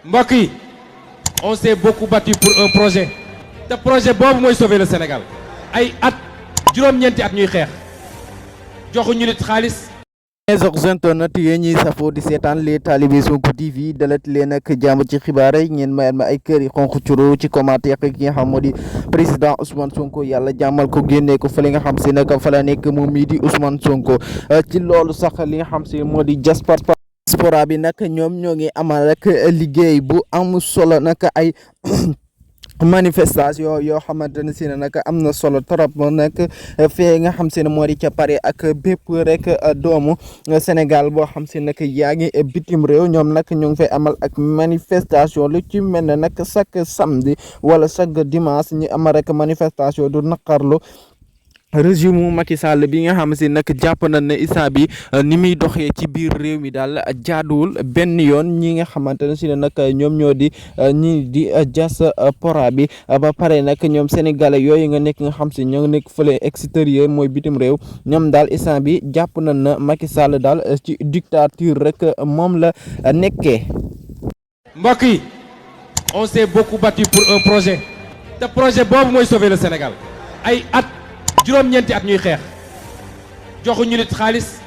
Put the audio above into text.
mbokk yi on s'est beaucoup battu pour un projet te projet boobu mooy sauver le Sénégal ay at juróom-ñeenti at ñuy xeex joxuñu nit xaalis. les internet yéen ñiy safoo di seetaan les talibé Sonko TV dalat leen ak jàmm ci xibaar yi ngeen mayal ma ay kër yi xonq curo ci commentaire ki nga xam moo di président Ousmane Sonko yàlla jàmmal ko génnee ko fa li nga xam si nag fa la nekk moom mii di Ousmane Sonko ci loolu sax li nga xam si moo di diaspora bi nag ñoom ñoo ngi amal rek liggéey bu am solo nag ay manifestation yoo xamante ne si ne nag am na solo trop nag fee nga xam si ne moo di ca Paris ak bépp rek doomu Sénégal boo xam si nag yaa ngi bitim réew ñoom nag ñu ngi fay amal ak manifestation lu ci mel ne nag chaque samedi wala chaque dimanche ñu amal rek manifestation du naqarlu régime Macky Sall bi nga xam si nag jàpp nañ ne instant bi ni muy doxee ci biir réew mi daal jaaduwul benn yoon ñi nga xamante ne si ne nag ñoom ñoo di ñi di diaspora bi ba pare nag ñoom sénégalais yooyu nga nekk nga xam si ñoo nekk fële extérieur mooy bitim réew ñoom daal instant bi jàpp nañ na Macky Sall daal ci dictature rek moom la nekkee. mbokk yi on s'est beaucoup battu pour un projet te projet boobu mooy sauver le Sénégal ay at juróom-ñeenti at ñuy xeex joxuñu nit xaalis